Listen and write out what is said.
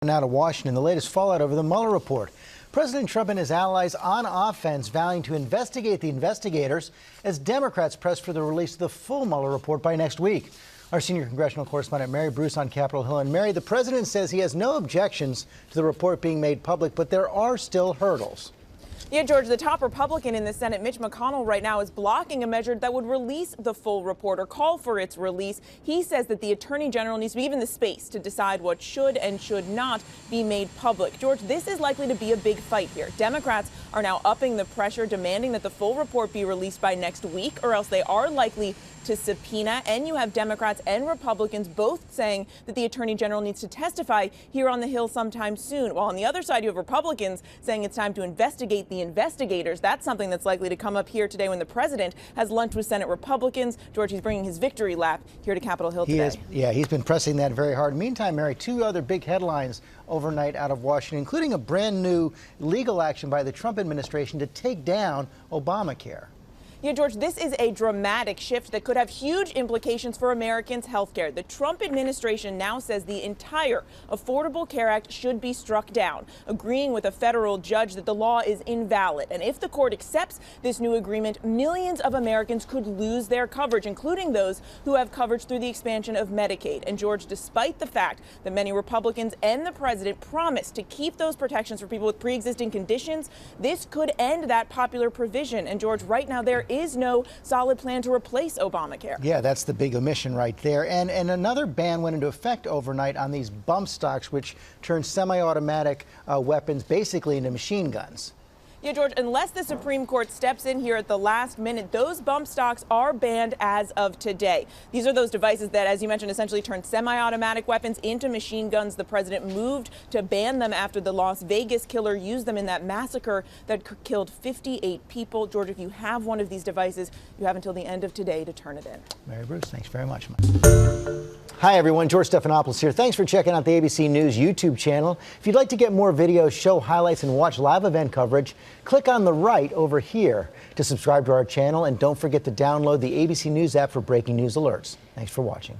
Now to Washington, the latest fallout over the Mueller report. President Trump and his allies on offense vowing to investigate the investigators as Democrats press for the release of the full Mueller report by next week. Our senior congressional correspondent Mary Bruce on Capitol Hill. And Mary, the president says he has no objections to the report being made public, but there are still hurdles. Yeah, George, the top Republican in the Senate, Mitch McConnell, right now is blocking a measure that would release the full report or call for its release. He says that the attorney general needs to be given the space to decide what should and should not be made public. George, this is likely to be a big fight here. Democrats are now upping the pressure, demanding that the full report be released by next week, or else they are likely to subpoena. And you have Democrats and Republicans both saying that the attorney general needs to testify here on the Hill sometime soon. While on the other side, you have Republicans saying it's time to investigate the investigators. That's something that's likely to come up here today when the president has lunch with Senate Republicans. George, he's bringing his victory lap here to Capitol Hill today. He's been pressing that very hard. Meantime, Mary, two other big headlines overnight out of Washington, including a brand new legal action by the Trump administration to take down Obamacare. Yeah, George, this is a dramatic shift that could have huge implications for Americans' health care. The Trump administration now says the entire Affordable Care Act should be struck down, agreeing with a federal judge that the law is invalid. And if the court accepts this new agreement, millions of Americans could lose their coverage, including those who have coverage through the expansion of Medicaid. And George, despite the fact that many Republicans and the president promised to keep those protections for people with pre-existing conditions, this could end that popular provision. And George, right now there is no solid plan to replace Obamacare. Yeah, that's the big omission right there. And another ban went into effect overnight on these bump stocks, which turn semi-automatic weapons basically into machine guns. Yeah, George, unless the Supreme Court steps in here at the last minute, those bump stocks are banned as of today. These are those devices that, as you mentioned, essentially turn semi-automatic weapons into machine guns. The president moved to ban them after the Las Vegas killer used them in that massacre that killed 58 people. George, if you have one of these devices, you have until the end of today to turn it in. Mary Bruce, thanks very much. Hi, everyone. George Stephanopoulos here. Thanks for checking out the ABC News YouTube channel. If you'd like to get more videos, show highlights, and watch live event coverage, click on the right over here to subscribe to our channel. And don't forget to download the ABC News app for breaking news alerts. Thanks for watching.